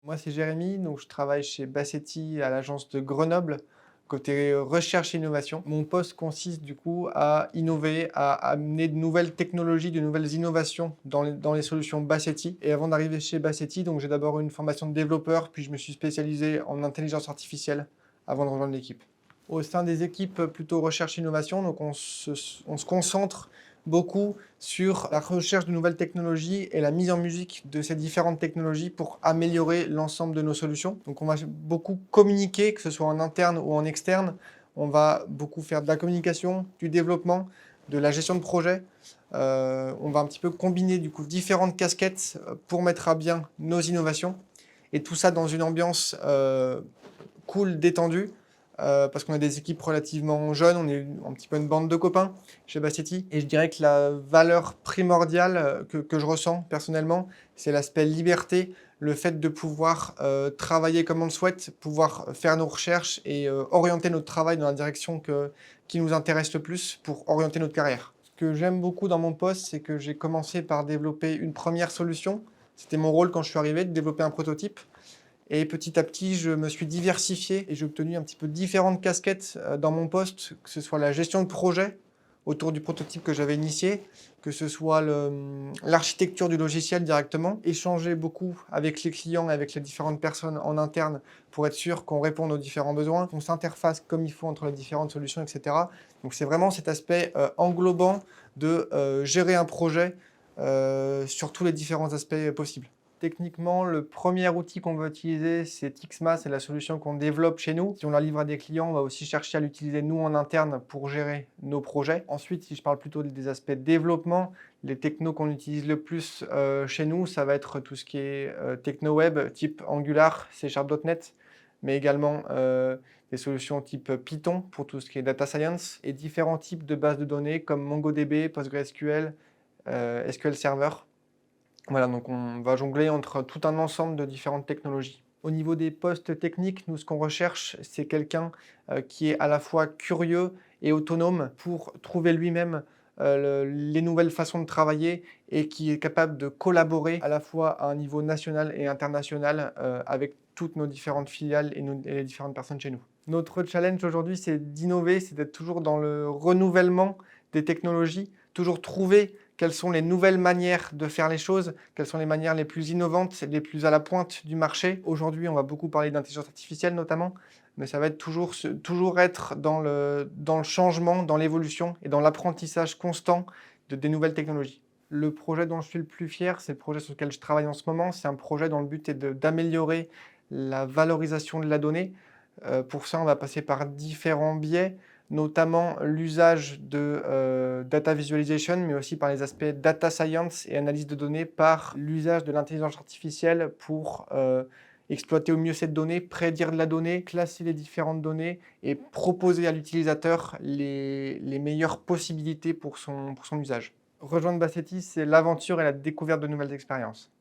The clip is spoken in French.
Moi, c'est Jérémy, donc je travaille chez Bassetti à l'agence de Grenoble, côté recherche et innovation. Mon poste consiste du coup à innover, à amener de nouvelles technologies, de nouvelles innovations dans les solutions Bassetti. Et avant d'arriver chez Bassetti, donc j'ai d'abord eu une formation de développeur, puis je me suis spécialisé en intelligence artificielle avant de rejoindre l'équipe. Au sein des équipes plutôt recherche et innovation, donc on se concentre beaucoup sur la recherche de nouvelles technologies et la mise en musique de ces différentes technologies pour améliorer l'ensemble de nos solutions. Donc on va beaucoup communiquer, que ce soit en interne ou en externe. On va beaucoup faire de la communication, du développement, de la gestion de projet. On va un petit peu combiner du coup différentes casquettes pour mettre à bien nos innovations. Et tout ça dans une ambiance cool, détendue, parce qu'on a des équipes relativement jeunes, on est un petit peu une bande de copains chez Bassetti. Et je dirais que la valeur primordiale que je ressens personnellement, c'est l'aspect liberté, le fait de pouvoir travailler comme on le souhaite, pouvoir faire nos recherches et orienter notre travail dans la direction qui nous intéresse le plus pour orienter notre carrière. Ce que j'aime beaucoup dans mon poste, c'est que j'ai commencé par développer une première solution. C'était mon rôle quand je suis arrivé, de développer un prototype. Et petit à petit, je me suis diversifié et j'ai obtenu un petit peu différentes casquettes dans mon poste, que ce soit la gestion de projet autour du prototype que j'avais initié, que ce soit l'architecture du logiciel directement, échanger beaucoup avec les clients et avec les différentes personnes en interne pour être sûr qu'on réponde aux différents besoins, qu'on s'interface comme il faut entre les différentes solutions, etc. Donc c'est vraiment cet aspect englobant de gérer un projet sur tous les différents aspects possibles. Techniquement, le premier outil qu'on va utiliser, c'est Tixma, c'est la solution qu'on développe chez nous. Si on la livre à des clients, on va aussi chercher à l'utiliser nous en interne pour gérer nos projets. Ensuite, si je parle plutôt des aspects développement, les technos qu'on utilise le plus chez nous, ça va être tout ce qui est techno-web, type Angular, C#.NET, mais également des solutions type Python pour tout ce qui est data science et différents types de bases de données comme MongoDB, PostgreSQL, SQL Server. Voilà, donc on va jongler entre tout un ensemble de différentes technologies. Au niveau des postes techniques, nous, ce qu'on recherche, c'est quelqu'un qui est à la fois curieux et autonome pour trouver lui-même les nouvelles façons de travailler et qui est capable de collaborer à la fois à un niveau national et international avec toutes nos différentes filiales et les différentes personnes chez nous. Notre challenge aujourd'hui, c'est d'innover, c'est d'être toujours dans le renouvellement des technologies, toujours trouver quelles sont les nouvelles manières de faire les choses, quelles sont les manières les plus innovantes, les plus à la pointe du marché. Aujourd'hui, on va beaucoup parler d'intelligence artificielle notamment, mais ça va être toujours être dans le changement, dans l'évolution et dans l'apprentissage constant des nouvelles technologies. Le projet dont je suis le plus fier, c'est le projet sur lequel je travaille en ce moment. C'est un projet dont le but est d'améliorer la valorisation de la donnée. Pour ça, on va passer par différents biais, notamment l'usage de data visualization, mais aussi par les aspects data science et analyse de données, par l'usage de l'intelligence artificielle pour exploiter au mieux cette donnée, prédire de la donnée, classer les différentes données et proposer à l'utilisateur les meilleures possibilités pour son usage. Rejoindre Bassetti, c'est l'aventure et la découverte de nouvelles expériences.